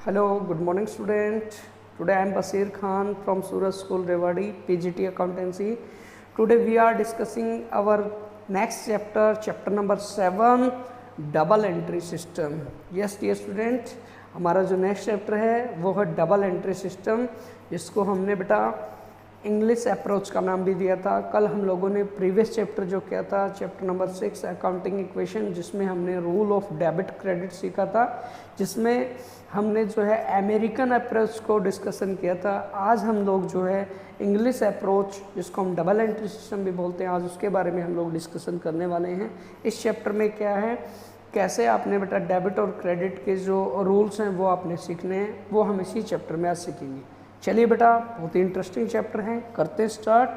Hello, good morning student. Today I am Basir Khan from Suraj School Rewari, PGT Accountancy. Today we are discussing our next chapter, chapter number 7, double entry system. Yes dear student, हमारा जो next chapter है वो है double entry system, जिसको हमने बेटा English approach का नाम भी दिया था. कल हम लोगों ने प्रीवियस चैप्टर जो किया था, चैप्टर नंबर 6 अकाउंटिंग इक्वेशन, जिसमें हमने रूल ऑफ डेबिट क्रेडिट सीखा था, जिसमें हमने जो है अमेरिकन अप्रोच को डिस्कशन किया था. आज हम लोग जो है इंग्लिश अप्रोच, जिसको हम डबल एंट्री सिस्टम भी बोलते हैं, आज उसके बारे में हम लोग डिस्कशन करने वाले हैं. इस चैप्टर में क्या है, कैसे आपने बेटा डेबिट और क्रेडिट के जो रूल्स हैं वो आपने सीखने हैं, वो हम इसी चैप्टर में आज सीखेंगे. चलिए बेटा, बहुत ही इंटरेस्टिंग चैप्टर है, करते हैं स्टार्ट.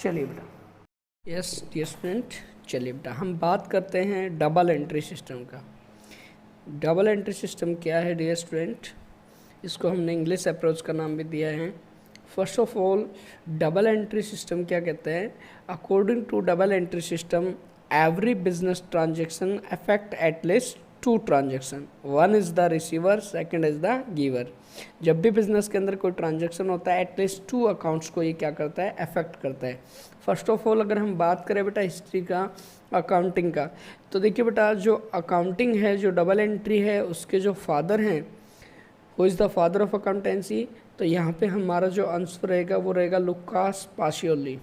चलिए बेटा. यस डियर स्टूडेंट, चलिए बेटा हम बात करते हैं डबल एंट्री सिस्टम का. डबल एंट्री सिस्टम क्या है डियर स्टूडेंट, इसको हमने इंग्लिश अप्रोच का नाम भी दिया है. First of all, double entry system क्या कहते हैं? According to double entry system, every business transaction affect at least two transaction. One is the receiver, second is the giver. जब भी बिजनेस के अंदर कोई ट्रांजेक्शन होता है, एटलीस्ट टू अकाउंट्स को ये क्या करता है, अफेक्ट करता है. फर्स्ट ऑफ ऑल, अगर हम बात करें बेटा हिस्ट्री का, अकाउंटिंग का, तो देखिए बेटा जो अकाउंटिंग है, जो डबल एंट्री है, उसके जो फादर हैं, who is the father of accountancy, तो यहाँ पे हमारा जो आंसर रहेगा वो रहेगा Lucas Pacioli.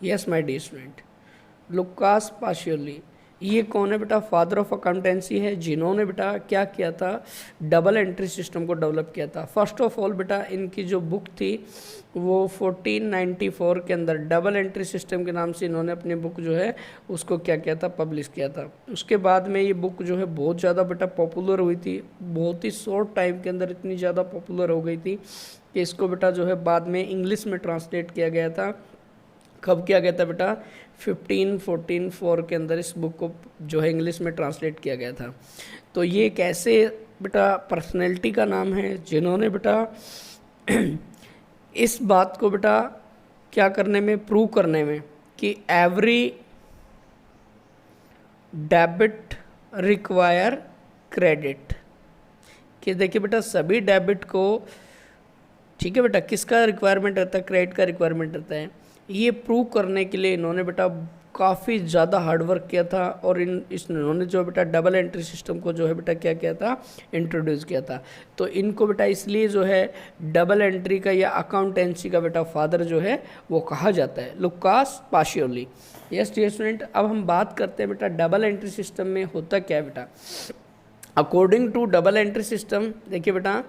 Yes my dear student, Lucas Pacioli. ये कौन है बेटा? फादर ऑफ अकाउंटेंसी है, जिन्होंने बेटा क्या किया था, डबल एंट्री सिस्टम को डेवलप किया था. फर्स्ट ऑफ ऑल बेटा इनकी जो बुक थी वो 1494 के अंदर डबल एंट्री सिस्टम के नाम से इन्होंने अपनी बुक जो है उसको क्या किया था, पब्लिश किया था. उसके बाद में ये बुक जो है बहुत ज़्यादा बेटा पॉपुलर हुई थी. बहुत ही शॉर्ट टाइम के अंदर इतनी ज़्यादा पॉपुलर हो गई थी कि इसको बेटा जो है बाद में इंग्लिश में ट्रांसलेट किया गया था. कब किया गया था बेटा? 1544 के अंदर इस बुक को जो है इंग्लिश में ट्रांसलेट किया गया था. तो ये एक ऐसे बेटा पर्सनैलिटी का नाम है जिन्होंने बेटा इस बात को बेटा क्या करने में, प्रूव करने में, कि एवरी डेबिट रिक्वायर क्रेडिट, कि देखिए बेटा सभी डेबिट को, ठीक है बेटा, किसका रिक्वायरमेंट रहता है? क्रेडिट का रिक्वायरमेंट रहता है. ये प्रूव करने के लिए इन्होंने बेटा काफ़ी ज़्यादा हार्डवर्क किया था और इन्होंने जो बेटा डबल एंट्री सिस्टम को जो है बेटा क्या किया था, इंट्रोड्यूस किया था. तो इनको बेटा इसलिए जो है डबल एंट्री का या अकाउंटेंसी का बेटा फादर जो है वो कहा जाता है, Lucas Pacioli. Yes dear student, अब हम बात करते हैं बेटा डबल एंट्री सिस्टम में होता क्या है बेटा. According to double entry system, देखिए बेटा,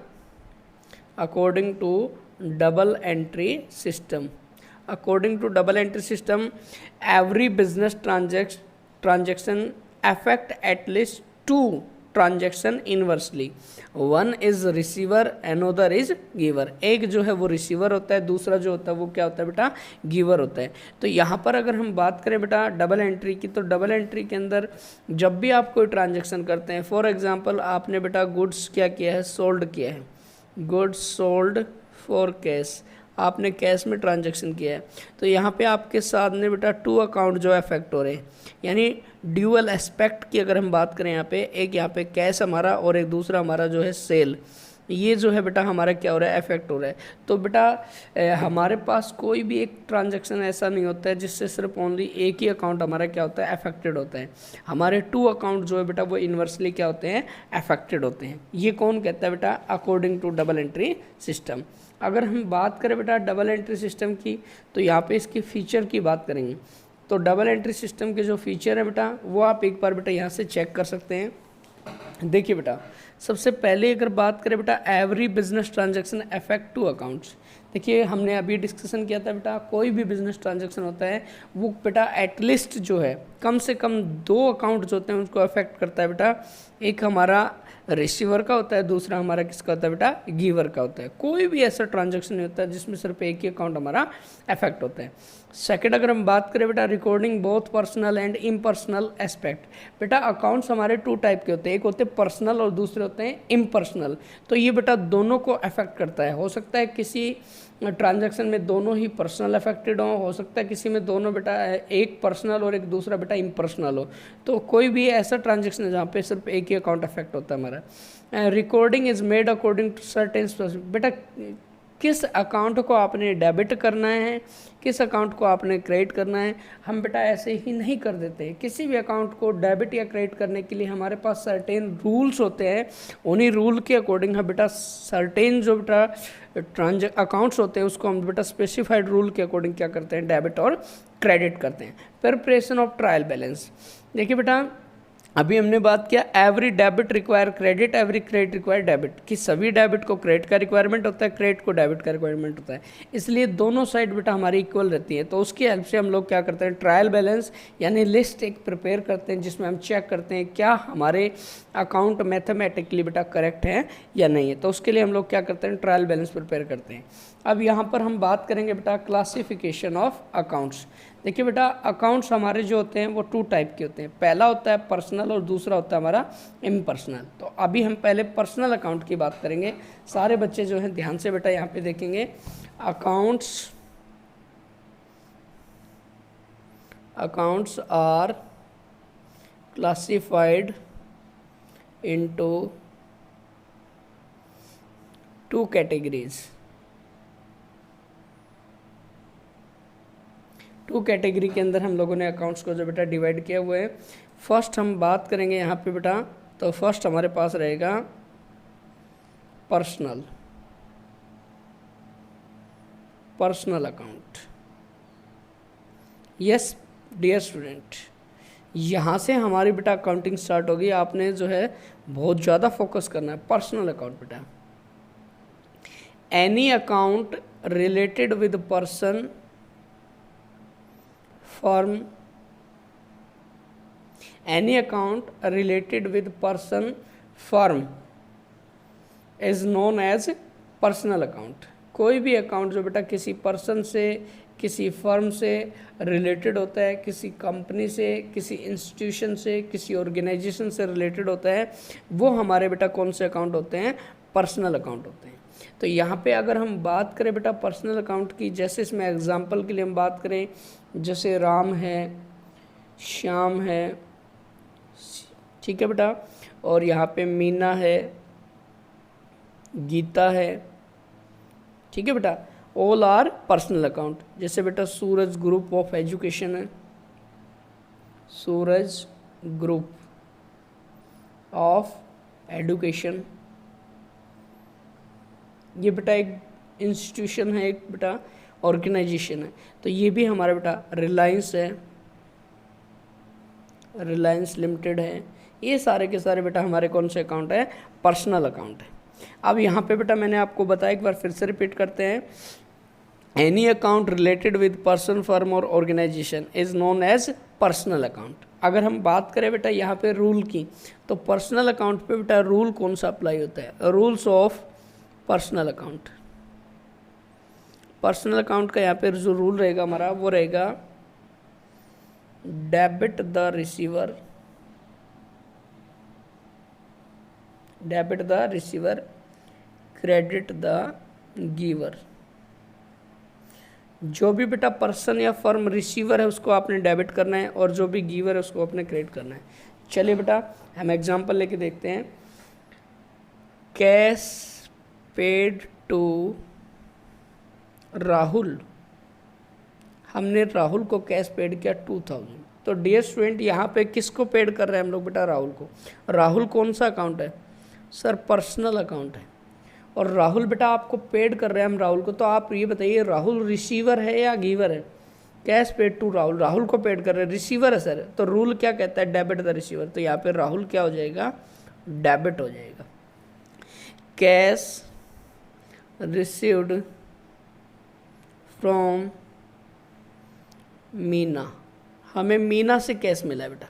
according to double entry system, according to double entry system, every business transaction affect at least two transaction inversely. One is receiver, another is giver. एक जो है वो रिसीवर होता है, दूसरा जो होता है वो क्या होता है बेटा, गिवर होता है. तो यहाँ पर अगर हम बात करें बेटा डबल एंट्री की, तो डबल एंट्री के अंदर जब भी आप कोई ट्रांजेक्शन करते हैं, फॉर एग्जांपल आपने बेटा गुड्स क्या किया है, सोल्ड किया है, गुड्स सोल्ड फॉर कैश, आपने कैश में ट्रांजैक्शन किया है, तो यहाँ पे आपके साथ में बेटा टू अकाउंट जो अफेक्ट हो रहे हैं, यानी ड्यूअल एस्पेक्ट की अगर हम बात करें, यहाँ पे एक यहाँ पे कैश हमारा और एक दूसरा हमारा जो है सेल, ये जो है बेटा हमारा क्या हो रहा है, अफेक्ट हो रहा है. तो बेटा हमारे पास कोई भी एक ट्रांजैक्शन ऐसा नहीं होता है जिससे सिर्फ ओनली एक ही अकाउंट हमारा क्या होता है, अफेक्टेड होता है. हमारे टू अकाउंट जो है बेटा वो इन्वर्सली क्या होते हैं, अफेक्टेड होते हैं. ये कौन कहता है बेटा? According to double entry system. अगर हम बात करें बेटा डबल एंट्री सिस्टम की, तो यहाँ पे इसके फीचर की बात करेंगे. तो डबल एंट्री सिस्टम के जो फीचर है बेटा वो आप एक बार बेटा यहाँ से चेक कर सकते हैं. देखिए बेटा, सबसे पहले अगर बात करें बेटा every business transaction affect two accounts. देखिए हमने अभी डिस्कशन किया था बेटा, कोई भी बिजनेस ट्रांजैक्शन होता है वो बेटा एटलीस्ट जो है कम से कम दो अकाउंट जो होते हैं उसको अफेक्ट करता है बेटा. एक हमारा रिसीवर का होता है, दूसरा हमारा किसका होता है बेटा, गिवर का होता है. कोई भी ऐसा ट्रांजैक्शन नहीं होता है जिसमें सिर्फ एक ही अकाउंट हमारा अफेक्ट होता है. सेकंड अगर हम बात करें बेटा recording both personal and impersonal aspect, बेटा अकाउंट्स हमारे टू टाइप के होते हैं, एक होते हैं पर्सनल और दूसरे होते हैं इम्पर्सनल. तो ये बेटा दोनों को अफेक्ट करता है. हो सकता है किसी ट्रांजैक्शन में दोनों ही पर्सनल अफेक्टेड हो सकता है किसी में दोनों बेटा एक पर्सनल और एक दूसरा बेटा इम्पर्सनल हो, तो कोई भी ऐसा ट्रांजैक्शन है जहाँ पे सिर्फ एक ही अकाउंट अफेक्ट होता है हमारा। Recording is made according to certain, बेटा किस अकाउंट को आपने डेबिट करना है, किस अकाउंट को आपने क्रेडिट करना है, हम बेटा ऐसे ही नहीं कर देते। किसी भी अकाउंट को डेबिट या क्रेडिट करने के लिए हमारे पास सर्टेन रूल्स होते हैं, उन्हीं रूल के अकॉर्डिंग हम बेटा सर्टेन जो बेटा अकाउंट्स होते हैं उसको हम बेटा स्पेसिफाइड रूल के अकॉर्डिंग क्या करते हैं, डेबिट और क्रेडिट करते हैं। प्रिपरेशन ऑफ ट्रायल बैलेंस, देखिए बेटा अभी हमने बात किया every debit require credit, every credit require debit, कि सभी डेबिट को क्रेडिट का रिक्वायरमेंट होता है, क्रेडिट को डेबिट का रिक्वायरमेंट होता है, इसलिए दोनों साइड बेटा हमारी इक्वल रहती है। तो उसकी हेल्प से हम लोग क्या करते हैं, ट्रायल बैलेंस यानी लिस्ट एक प्रिपेयर करते हैं जिसमें हम चेक करते हैं क्या हमारे अकाउंट मैथमेटिकली बेटा करेक्ट है या नहीं है। तो उसके लिए हम लोग क्या करते हैं, ट्रायल बैलेंस प्रिपेयर करते हैं। अब यहाँ पर हम बात करेंगे बेटा क्लासिफिकेशन ऑफ अकाउंट्स। देखिए बेटा अकाउंट्स हमारे जो होते हैं वो 2 टाइप के होते हैं, पहला होता है पर्सनल और दूसरा होता है हमारा इम्पर्सनल। तो अभी हम पहले पर्सनल अकाउंट की बात करेंगे। सारे बच्चे जो हैं ध्यान से बेटा यहाँ पे देखेंगे। Accounts are classified into 2 categories. 2 category के अंदर हम लोगों ने अकाउंट्स को जो बेटा डिवाइड किया हुआ है। फर्स्ट हम बात करेंगे यहाँ पे बेटा, तो फर्स्ट हमारे पास रहेगा personal account. Yes dear student, यहाँ से हमारी बेटा अकाउंटिंग स्टार्ट होगी। आपने जो है बहुत ज़्यादा फोकस करना है। पर्सनल अकाउंट बेटा any account related with person firm, any account related with person firm is known as personal account। कोई भी अकाउंट जो बेटा किसी पर्सन से, किसी फर्म से रिलेटेड होता है, किसी कंपनी से, किसी इंस्टीट्यूशन से, किसी ऑर्गेनाइजेशन से रिलेटेड होता है, वो हमारे बेटा कौन से अकाउंट होते हैं, पर्सनल अकाउंट होते हैं। तो यहाँ पे अगर हम बात करें बेटा पर्सनल अकाउंट की, जैसे इसमें एग्जांपल के लिए हम बात करें, जैसे राम है, श्याम है, ठीक है बेटा, और यहाँ पे मीना है, गीता है, ठीक है बेटा, ऑल आर पर्सनल अकाउंट। जैसे बेटा सूरज ग्रुप ऑफ एजुकेशन है, सूरज ग्रुप ऑफ एजुकेशन, ये बेटा एक इंस्टीट्यूशन है, एक बेटा ऑर्गेनाइजेशन है। तो ये भी हमारा बेटा रिलायंस है, रिलायंस लिमिटेड है, ये सारे के सारे बेटा हमारे कौन से अकाउंट है, पर्सनल अकाउंट है। अब यहाँ पे बेटा मैंने आपको बताया, एक बार फिर से रिपीट करते हैं, any account related with person firm और organisation is known as personal account. अगर हम बात करें बेटा यहाँ पे रूल की, तो पर्सनल अकाउंट पे बेटा रूल कौन सा अप्लाई होता है, rules of personal account. Personal account का यहाँ पे जो रूल रहेगा हमारा वो रहेगा debit the receiver, debit the receiver, credit the giver. जो भी बेटा पर्सन या फर्म रिसीवर है उसको आपने डेबिट करना है, और जो भी गिवर है उसको आपने क्रेडिट करना है। चलिए बेटा हम एग्जांपल लेके देखते हैं। कैश पेड टू राहुल, हमने राहुल को कैश पेड किया 2000। तो डियर स्टूडेंट यहाँ पे किसको पेड कर रहे हैं हम लोग बेटा, राहुल को। राहुल कौन सा अकाउंट है सर, पर्सनल अकाउंट है, और राहुल बेटा आपको पेड कर रहे हैं हम राहुल को। तो आप ये बताइए राहुल रिसीवर है या गिवर है, cash paid to Rahul, Rahul को पेड कर रहे हैं, रिसीवर है सर। तो रूल क्या कहता है, डेबिट द रिसीवर। तो यहाँ पे राहुल क्या हो जाएगा, डेबिट हो जाएगा। कैश रिसीव्ड फ्रॉम मीना, हमें मीना से कैश मिला है बेटा।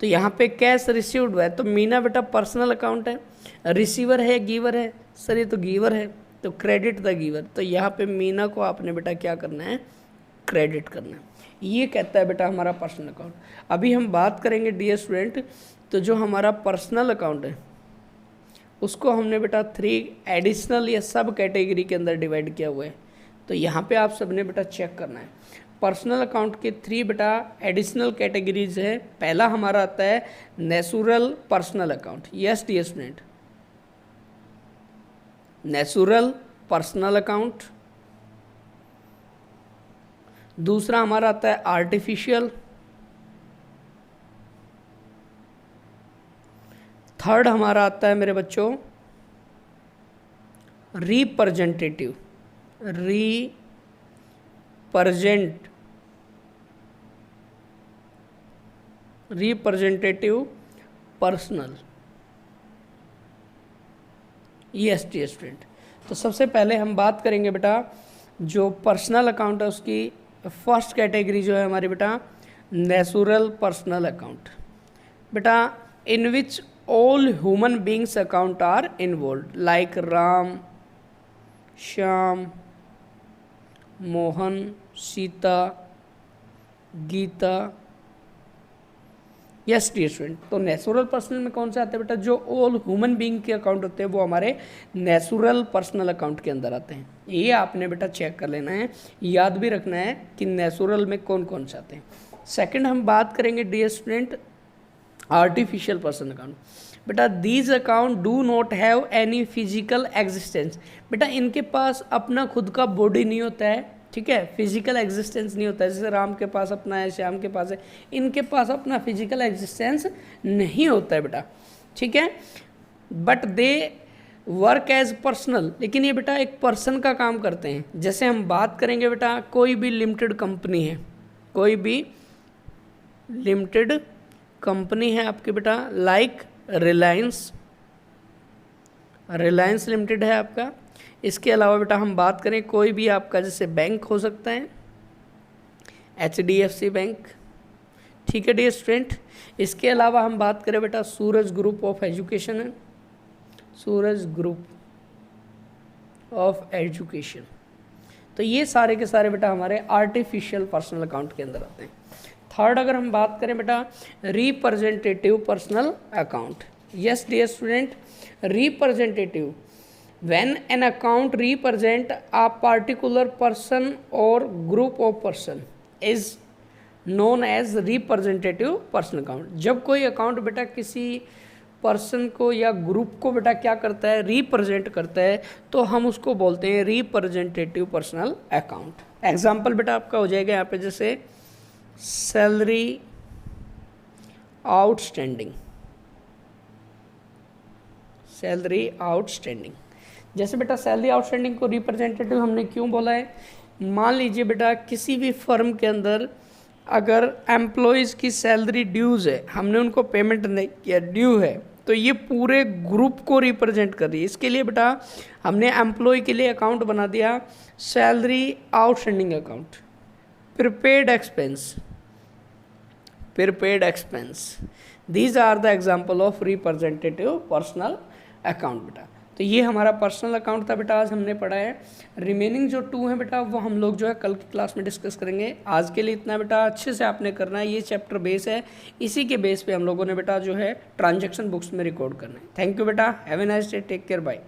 तो यहाँ पे कैश रिसीव्ड हुआ है, तो मीना बेटा पर्सनल अकाउंट है, रिसीवर है गिवर है सर, ये तो गिवर है, तो क्रेडिट द गिवर। तो यहाँ पे मीना को आपने बेटा क्या करना है, क्रेडिट करना है। ये कहता है बेटा हमारा पर्सनल अकाउंट। अभी हम बात करेंगे डियर स्टूडेंट, तो जो हमारा पर्सनल अकाउंट है उसको हमने बेटा 3 एडिशनल या सब कैटेगरी के अंदर डिवाइड किया हुआ है। तो यहाँ पे आप सबने बेटा चेक करना है। पर्सनल अकाउंट के 3 बेटा एडिशनल कैटेगरीज है। पहला हमारा आता है natural personal account. Yes dear student, natural personal account. दूसरा हमारा आता है आर्टिफिशियल। थर्ड हमारा आता है मेरे बच्चों representative personal. Yes dear student, तो सबसे पहले हम बात करेंगे बेटा जो पर्सनल अकाउंट है उसकी फर्स्ट कैटेगरी जो है हमारी बेटा नेचुरल पर्सनल अकाउंट। बेटा in which all human beings account are involve like Ram, Shyam, Mohan, Sita, Geeta. Yes dear student, तो नेचुरल पर्सनल में कौन से आते हैं बेटा? जो ऑल ह्यूमन बीइंग के अकाउंट होते हैं वो हमारे नेचुरल पर्सनल अकाउंट के अंदर आते हैं। ये आपने बेटा चेक कर लेना है, याद भी रखना है कि नेचुरल में कौन कौन से आते हैं। सेकंड हम बात करेंगे dear student artificial personal account. बेटा these account do not have any physical existence. बेटा इनके पास अपना खुद का बॉडी नहीं होता है, ठीक है, फिजिकल एग्जिस्टेंस नहीं होता है। जैसे राम के पास अपना है, श्याम के पास है, इनके पास अपना फिजिकल एग्जिस्टेंस नहीं होता है बेटा, ठीक है। But they work as personal, लेकिन ये बेटा एक पर्सन का काम करते हैं। जैसे हम बात करेंगे बेटा कोई भी लिमिटेड कंपनी है, कोई भी लिमिटेड कंपनी है आपकी बेटा लाइक रिलायंस लिमिटेड है आपका। इसके अलावा बेटा हम बात करें कोई भी आपका जैसे बैंक हो सकता है HDFC बैंक, ठीक है डियर स्टूडेंट। इसके अलावा हम बात करें बेटा सूरज ग्रुप ऑफ एजुकेशन है, सूरज ग्रुप ऑफ एजुकेशन। तो ये सारे के सारे बेटा हमारे आर्टिफिशियल पर्सनल अकाउंट के अंदर आते हैं। थर्ड अगर हम बात करें बेटा representative personal account. Yes dear student, representative when an account represent a particular person or group of person is known as representative personal account। जब कोई अकाउंट बेटा किसी पर्सन को या ग्रुप को बेटा क्या करता है, रिप्रेजेंट करता है, तो हम उसको बोलते हैं रिप्रेजेंटेटिव पर्सनल अकाउंट। एग्जाम्पल बेटा आपका हो जाएगा यहाँ पे जैसे सैलरी आउटस्टैंडिंग, सैलरी आउटस्टैंडिंग। जैसे बेटा सैलरी आउटस्टैंडिंग को रिप्रेजेंटेटिव हमने क्यों बोला है? मान लीजिए बेटा किसी भी फर्म के अंदर अगर एम्प्लॉयज़ की सैलरी ड्यूज़ है, हमने उनको पेमेंट नहीं किया, ड्यू है, तो ये पूरे ग्रुप को रिप्रेजेंट कर रही है। इसके लिए बेटा हमने एम्प्लॉय के लिए अकाउंट बना दिया salary outstanding account. Prepaid expense, these are the example of representative personal account बेटा। तो ये हमारा पर्सनल अकाउंट था बेटा, आज हमने पढ़ा है। रिमेनिंग जो 2 हैं बेटा वो हम लोग जो है कल की क्लास में डिस्कस करेंगे। आज के लिए इतना बेटा अच्छे से आपने करना है, ये चैप्टर बेस है, इसी के बेस पे हम लोगों ने बेटा जो है ट्रांजैक्शन बुक्स में रिकॉर्ड करना है। थैंक यू बेटा, have a nice day, take care, bye.